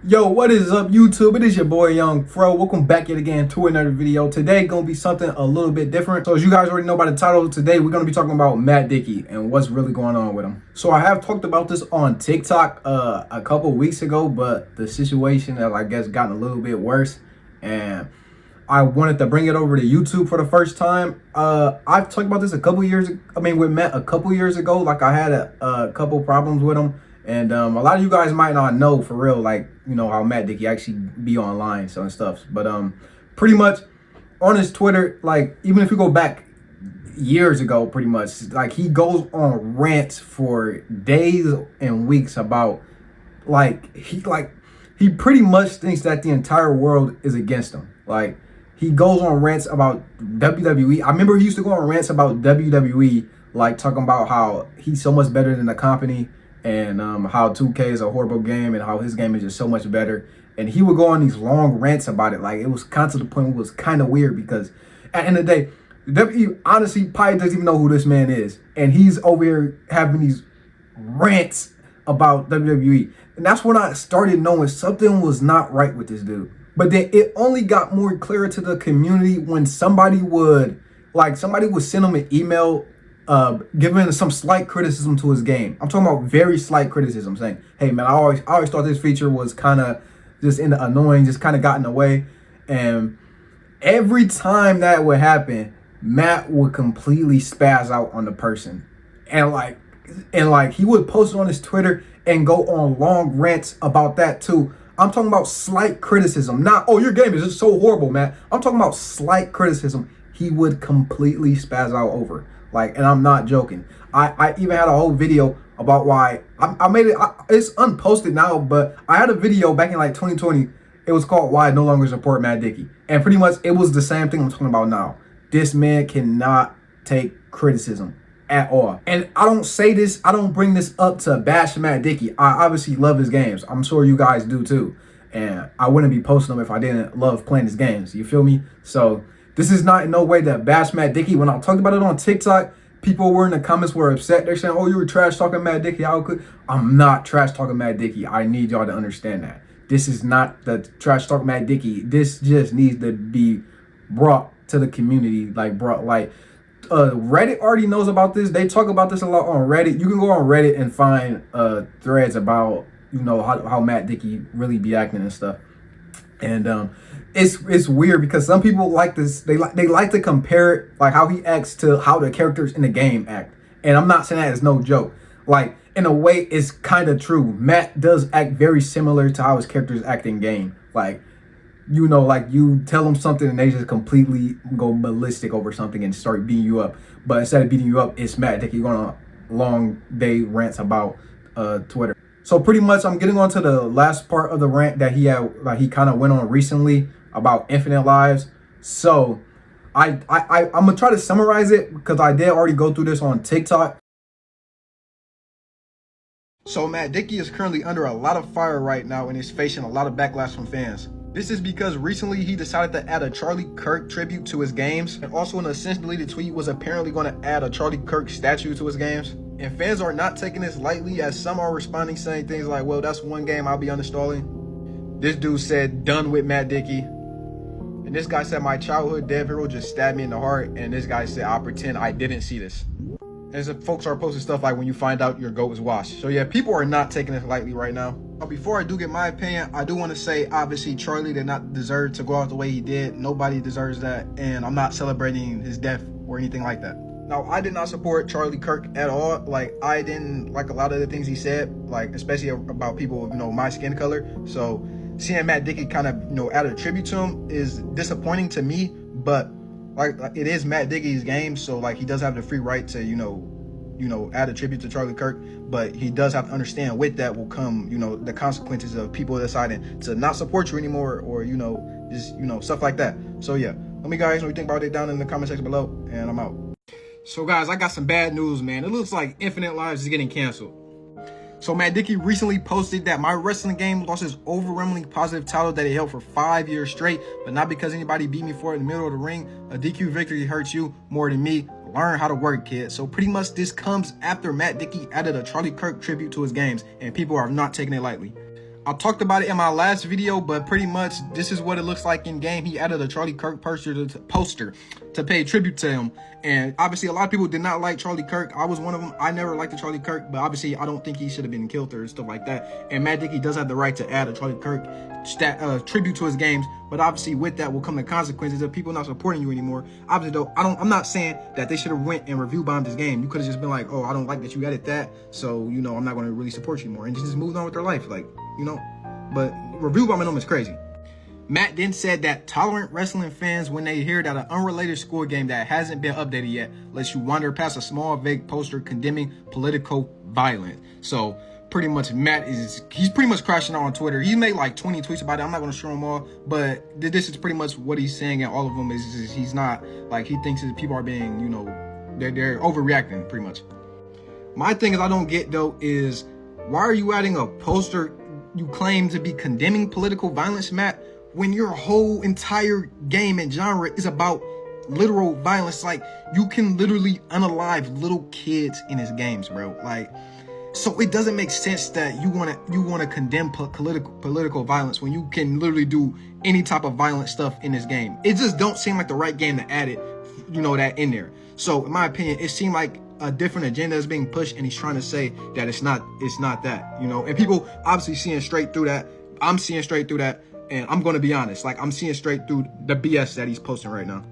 Yo, what is up, YouTube? It is your boy Young Fro. Welcome back yet again to another video. Today gonna be something a little bit different. So as you guys already know by the title, today we're gonna be talking about Mdickie and what's really going on with him. So I have talked about this on TikTok a couple weeks ago, but the situation has, I guess, gotten a little bit worse, and I wanted to bring it over to YouTube for the first time. I've talked about this a couple years. With Matt a couple years ago. Like I had a couple problems with him. And a lot of you guys might not know for real, like, you know, how Mdickie actually be online and stuff. But pretty much on his Twitter, like, even if you go back years ago, pretty much, like, he goes on rants for days and weeks about, he pretty much thinks that the entire world is against him. Like, he goes on rants about WWE. I remember he used to go on rants about WWE, like, talking about how he's so much better than the company, and how 2K is a horrible game and how his game is just so much better. And he would go on these long rants about it. Like, it was kind of to the point where it was kind of weird, because at the end of the day, WWE honestly probably doesn't even know who this man is. And he's over here having these rants about WWE. And that's when I started knowing something was not right with this dude. But then it only got more clear to the community when somebody would send him an email giving some slight criticism to his game. I'm talking about very slight criticism, saying, hey man, I always thought this feature was kind of just annoying, just kind of got in the way. And every time that would happen, Matt would completely spaz out on the person. And he would post it on his Twitter and go on long rants about that too. I'm talking about slight criticism, not, oh, your game is just so horrible, Matt. I'm talking about slight criticism. He would completely spaz out over. Like, and I'm not joking. I even had a whole video about why I made it. It's unposted now, but I had a video back in like 2020. It was called "Why I No Longer Support Mdickie," and pretty much it was the same thing I'm talking about now. This man cannot take criticism at all. And I don't say this, I don't bring this up to bash Mdickie. I obviously love his games. I'm sure you guys do too. And I wouldn't be posting them if I didn't love playing his games. You feel me? So this is not in no way to bash Mdickie. When I talked about it on TikTok, people were in the comments were upset. They're saying, oh, you were trash talking Mdickie. How could? I'm not trash talking Mdickie. I need y'all to understand that. This is not the trash talk Mdickie. This just needs to be brought to the community. Reddit already knows about this. They talk about this a lot on Reddit. You can go on Reddit and find threads about, you know, how Mdickie really be acting and stuff. And it's weird because some people like this. They like to compare it, like how he acts to how the characters in the game act. And I'm not saying that as no joke. Like, in a way, it's kind of true. Matt does act very similar to how his characters act in game. Like, you know, like you tell them something and they just completely go ballistic over something and start beating you up. But instead of beating you up, it's Mdickie going on a long day rants about Twitter. So pretty much I'm getting on to the last part of the rant that he had, like he kind of went on recently about infinite lives. So I'm gonna try to summarize it because I did already go through this on TikTok. So Mdickie is currently under a lot of fire right now and is facing a lot of backlash from fans. This is because recently he decided to add a Charlie Kirk tribute to his games, and also in a since deleted tweet was apparently going to add a Charlie Kirk statue to his games. And fans are not taking this lightly, as some are responding saying things like, well, that's one game I'll be uninstalling. This dude said, done with Mdickie. And this guy said, my childhood dev hero just stabbed me in the heart. And this guy said, I'll pretend I didn't see this. And some folks are posting stuff like when you find out your goat is washed. So yeah, people are not taking this lightly right now. Now, before I do get my opinion, I do want to say, obviously, Charlie did not deserve to go out the way he did. Nobody deserves that. And I'm not celebrating his death or anything like that. Now, I did not support Charlie Kirk at all. Like, I didn't like a lot of the things he said, like, especially about people, you know, my skin color. So seeing Mdickie kind of, you know, add a tribute to him is disappointing to me. But like it is Mdickie's game, so like he does have the free right to, you know, add a tribute to Charlie Kirk. But he does have to understand with that will come, you know, the consequences of people deciding to not support you anymore, or, you know, just, you know, stuff like that. So yeah, let me guys know what you think about it down in the comment section below, and I'm out. So guys, I got some bad news, man. It looks like Infinite Lives is getting canceled. So Mdickie recently posted that my wrestling game lost its overwhelmingly positive title that it held for 5 years straight, but not because anybody beat me for it in the middle of the ring. A DQ victory hurts you more than me. Learn how to work, kid. So pretty much this comes after Mdickie added a Charlie Kirk tribute to his games, and people are not taking it lightly. I talked about it in my last video, but pretty much this is what it looks like in game. He added a Charlie Kirk poster to pay tribute to him. And obviously a lot of people did not like Charlie Kirk. I was one of them. I never liked the Charlie Kirk, but obviously I don't think he should have been killed or stuff like that. And Mdickie does have the right to add a Charlie Kirk tribute to his games, but obviously with that will come the consequences of people not supporting you anymore. Obviously though, I'm not saying that they should have went and review bombed this game. You could have just been like, oh, I don't like that you added that, so you know I'm not going to really support you anymore, and just moved on with their life, like, you know. But review bombing them is crazy. Matt then said that tolerant wrestling fans, when they hear that an unrelated score game that hasn't been updated yet lets you wander past a small vague poster condemning political violence. So pretty much Matt he's pretty much crashing out on Twitter. He made like 20 tweets about it. I'm not going to show them all, but this is pretty much what he's saying, and all of them is he's not, like, he thinks that people are being, you know, they're overreacting pretty much. My thing is, I don't get though, is why are you adding a poster you claim to be condemning political violence, Matt, when your whole entire game and genre is about literal violence? Like, you can literally unalive little kids in his games, bro. Like, so it doesn't make sense that you want to condemn political violence when you can literally do any type of violent stuff in this game. It just don't seem like the right game to add it, you know, that in there. So in my opinion, it seemed like a different agenda is being pushed, and he's trying to say that it's not that, you know. And people obviously seeing straight through that. I'm seeing straight through that, and I'm going to be honest, like, I'm seeing straight through the BS that he's posting right now.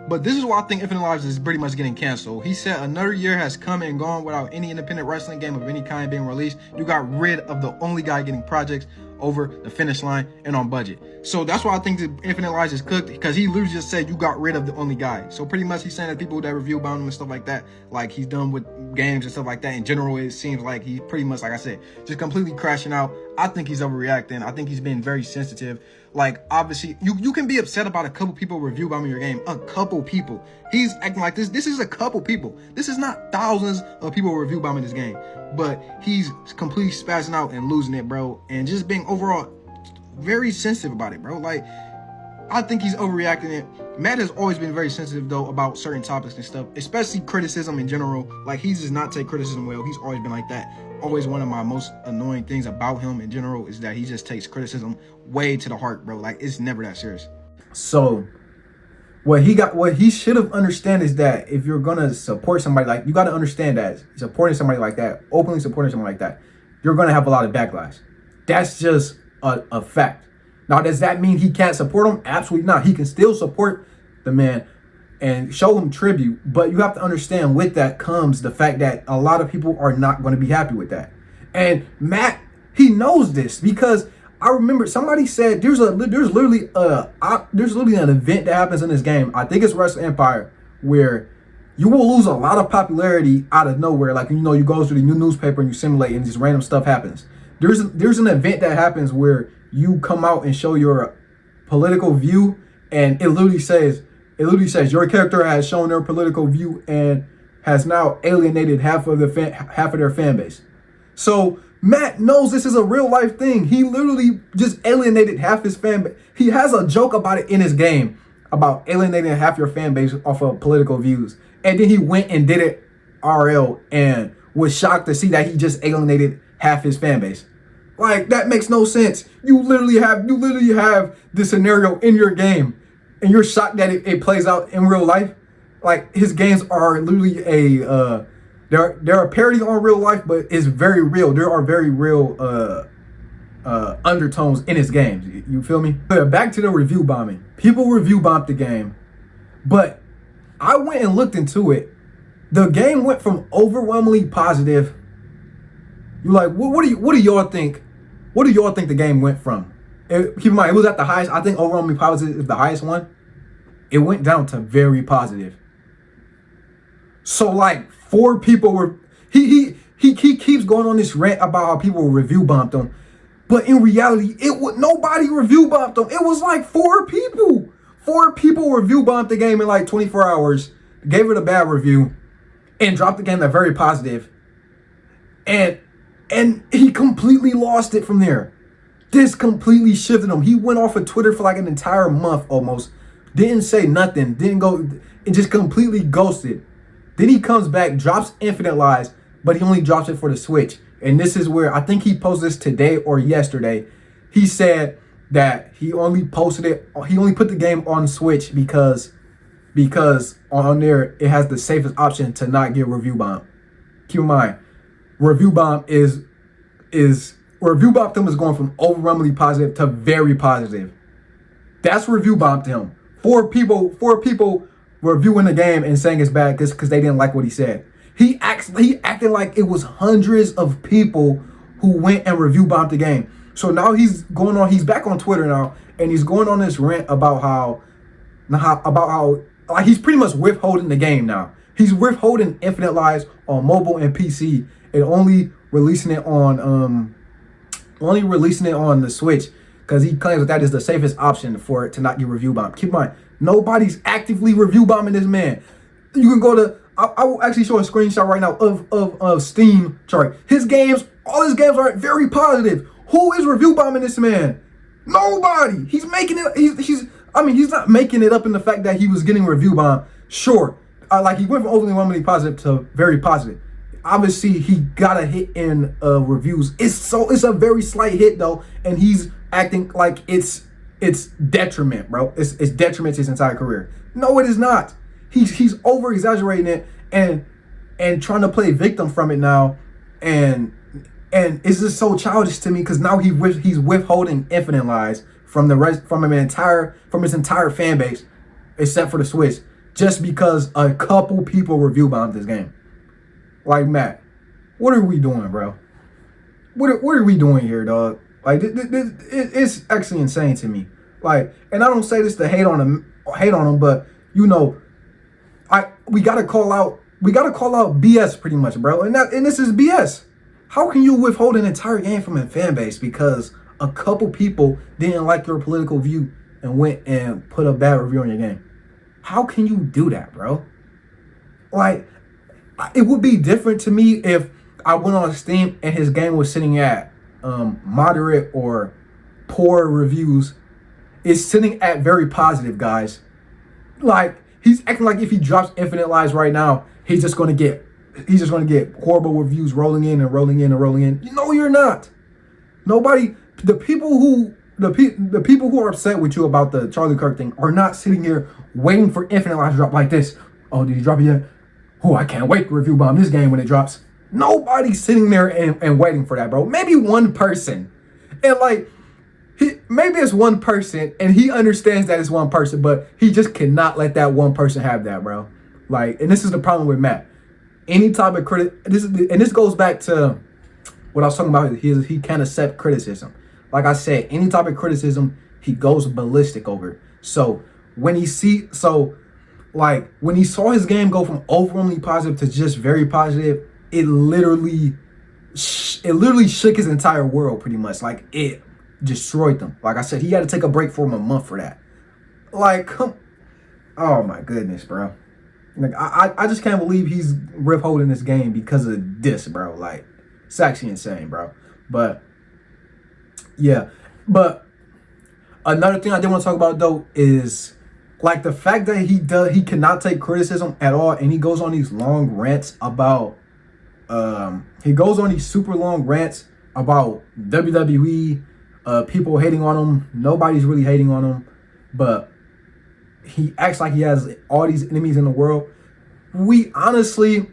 But this is why I think Infinite Lives is pretty much getting canceled. He said another year has come and gone without any independent wrestling game of any kind being released. You got rid of the only guy getting projects over the finish line and on budget. So that's why I think the Infinite Lives is cooked, because he literally just said you got rid of the only guy. So pretty much he's saying that people that review about him and stuff like that, like, he's done with games and stuff like that. In general, it seems like he's pretty much, like I said, just completely crashing out. I think he's overreacting. I think he's being very sensitive. Like, obviously, you can be upset about a couple people review bombing your game. A couple people. He's acting like this. This is a couple people. This is not thousands of people review bombing this game. But he's completely spazzing out and losing it, bro. And just being overall very sensitive about it, bro. Like, I think he's overreacting it. Matt has always been very sensitive, though, about certain topics and stuff, especially criticism in general. Like, he does not take criticism well. He's always been like that. Always one of my most annoying things about him in general is that he just takes criticism way to the heart, bro. Like, it's never that serious. So what he should have understand is that if you're gonna support somebody, like, you got to understand that supporting somebody like that, openly supporting someone like that, you're gonna have a lot of backlash. That's just a fact. Now, does that mean he can't support him? Absolutely not. He can still support the man and show him tribute, but you have to understand, with that comes the fact that a lot of people are not going to be happy with that. And Matt, he knows this, because I remember somebody said there's literally an event that happens in this game. I think it's Wrestle Empire, where you will lose a lot of popularity out of nowhere. Like, you know, you go through the new newspaper and you simulate, and just random stuff happens. There's an event that happens where you come out and show your political view, and it literally says your character has shown their political view and has now alienated half of their fan base. So Matt knows this is a real life thing. He literally just alienated half his fan base. He has a joke about it in his game, about alienating half your fan base off of political views. And then he went and did it RL and was shocked to see that he just alienated half his fan base. Like, that makes no sense. You literally have this scenario in your game, and you're shocked that it plays out in real life. Like, his games are literally they're a parody on real life, but it's very real. There are very real undertones in his games. You feel me? But back to the review bombing. People review bombed the game, but I went and looked into it. The game went from overwhelmingly positive. You're like, what do y'all think? What do y'all think the game went from? Keep in mind, it was at the highest. I think overwhelmingly positive is the highest one. It went down to very positive. So, like, 4 people were. He keeps going on this rant about how people review bombed him, but in reality, nobody review bombed him. It was like 4 people. 4 people review bombed the game in like 24 hours, gave it a bad review, and dropped the game at very positive. And he completely lost it from there. This completely shifted him. He went off of Twitter for like an entire month almost. Didn't say nothing. Didn't go. It just completely ghosted. Then he comes back, drops Infinite Lies, but he only drops it for the Switch. And this is where I think he posted this today or yesterday. He said that he only put the game on Switch because on there it has the safest option to not get review bomb. Keep in mind, review bomb is review bomb to him is going from overwhelmingly positive to very positive. That's review bomb to him. Four people reviewing the game and saying it's bad because they didn't like what he said. He acted like it was hundreds of people who went and review bombed the game. So now he's back on Twitter now, and he's going on this rant about how like he's pretty much withholding the game now. He's withholding Infinite Lives on mobile and PC and only releasing it on the Switch because he claims that is the safest option for it to not get review bombed. Keep in mind, nobody's actively review bombing this man. You can go to I will actually show a screenshot right now of Steam chart. All his games are very positive. Who is review bombing this man? Nobody. He's making it. He's not making it up in the fact that he was getting review bombed. Sure, like he went from overwhelmingly positive to very positive. Obviously, he got a hit in reviews. It's a very slight hit though, and he's acting like it's detriment, bro. It's detriment to his entire career. No, it is not. He's over exaggerating it and trying to play victim from it now, and it's just so childish to me because now he's withholding Infinite Lives from his entire fan base, except for the Switch, just because a couple people review bombed this game. Like, Matt, what are we doing, bro? What are we doing here, dog? Like, it's actually insane to me. Like, and I don't say this to hate on him, but you know, we gotta call out BS pretty much, bro. And this is BS. How can you withhold an entire game from a fan base because a couple people didn't like your political view and went and put a bad review on your game? How can you do that, bro? Like, it would be different to me if I went on Steam and his game was sitting at moderate or poor reviews. It's sitting at very positive, guys. Like, he's acting like if he drops Infinite Lives right now, he's just gonna get horrible reviews rolling in. No, you're not. Nobody. The people who are upset with you about the Charlie Kirk thing are not sitting here waiting for Infinite Lives to drop like this. Oh, did he drop it yet? Oh, I can't wait to review bomb this game when it drops. Nobody's sitting there and waiting for that, bro. Maybe one person, and like. Maybe it's one person and he understands that it's one person, but he just cannot let that one person have that, bro. Like, and this is the problem with Matt. Any type of this goes back to what I was talking about. He can't accept criticism. Like I said, any type of criticism, he goes ballistic over. So when he saw his game go from overwhelmingly positive to just very positive, it literally shook his entire world pretty much. Like, it destroyed them. Like I said, he had to take a break for him a month for that. Like, oh my goodness, bro. Like, I just can't believe he's withholding this game because of this, bro. Like, it's actually insane, bro. But yeah, but another thing I did want to talk about though is like the fact that he cannot take criticism at all, and he goes on these long rants about super long rants about WWE. People hating on him. Nobody's really hating on him, but he acts like he has all these enemies in the world. We honestly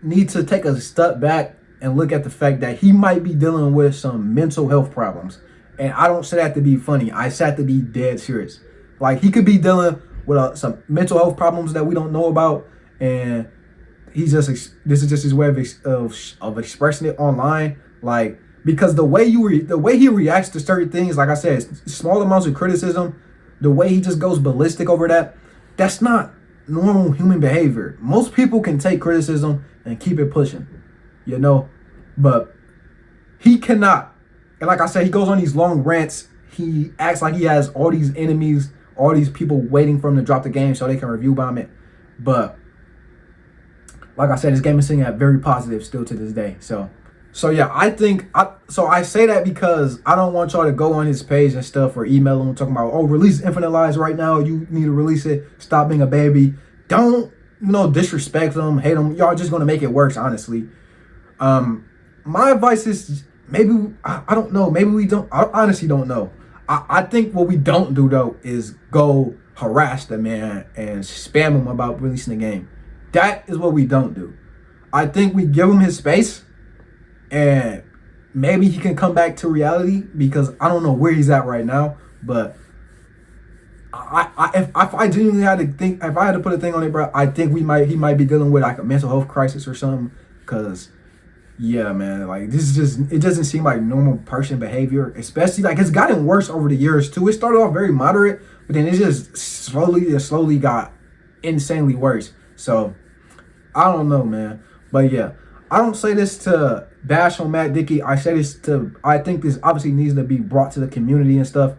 need to take a step back and look at the fact that he might be dealing with some mental health problems. And I don't say that to be funny. I say that to be dead serious. Like, he could be dealing with some mental health problems that we don't know about, and this is just his way of expressing it online. Like, because the way he reacts to certain things, like I said, small amounts of criticism, the way he just goes ballistic over that's not normal human behavior. Most people can take criticism and keep it pushing, you know, but he cannot. And like I said, he goes on these long rants. He acts like he has all these enemies, all these people waiting for him to drop the game so they can review bomb it. But like I said, this game is sitting at very positive still to this day. So yeah, I say that because I don't want y'all to go on his page and stuff or email him talking about, oh, release Infinite Lives right now. You need to release it. Stop being a baby. Don't, disrespect him, hate him. Y'all just going to make it worse, honestly. My advice is maybe I don't know. Maybe we don't. I honestly don't know. I think what we don't do though is go harass the man and spam him about releasing the game. That is what we don't do. I think we give him his space, and maybe he can come back to reality because I don't know where he's at right now. But if I genuinely had to think, if I had to put a thing on it, bro, I think he might be dealing with like a mental health crisis or something. Cause yeah, man, like this is just, it doesn't seem like normal person behavior. Especially like it's gotten worse over the years too. It started off very moderate, but then it just slowly got insanely worse. So I don't know, man. But yeah, I don't say this to bash on Mdickie. I say this to, I think this obviously needs to be brought to the community and stuff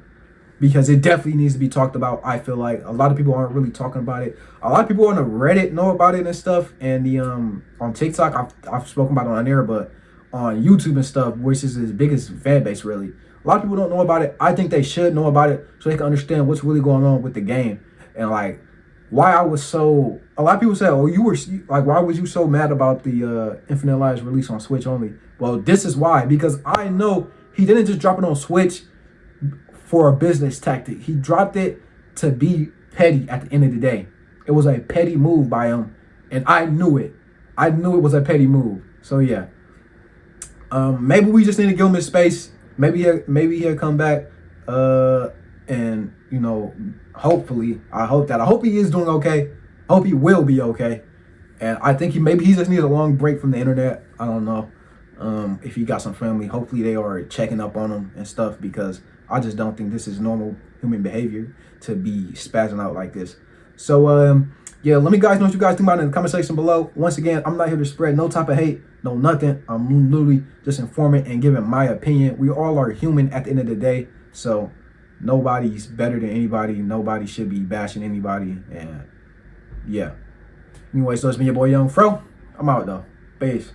because it definitely needs to be talked about. I feel like a lot of people aren't really talking about it. A lot of people on the Reddit know about it and stuff, and the on TikTok I've spoken about it on there, but on YouTube and stuff, which is his biggest fan base really. A lot of people don't know about it. I think they should know about it so they can understand what's really going on with the game and like why I was so. A lot of people say, "Oh, you were like, why was you so mad about the Infinite Lives release on Switch only?" Well, this is why, because I know he didn't just drop it on Switch for a business tactic. He dropped it to be petty at the end of the day. It was a petty move by him, and I knew it. I knew it was a petty move. So yeah, maybe we just need to give him his space. Maybe he'll come back, and you know, hopefully, I hope he is doing okay. I hope he will be okay, and I think he just needs a long break from the internet. I don't know. If he got some family, hopefully they are checking up on him and stuff because I just don't think this is normal human behavior to be spazzing out like this. So yeah, let me guys know what you guys think about it in the comment section below. Once again, I'm not here to spread no type of hate, no nothing. I'm literally just informing and giving my opinion. We all are human at the end of the day, so nobody's better than anybody. Nobody should be bashing anybody, and yeah. Anyway, so it's been your boy Young Fro. I'm out though. Peace.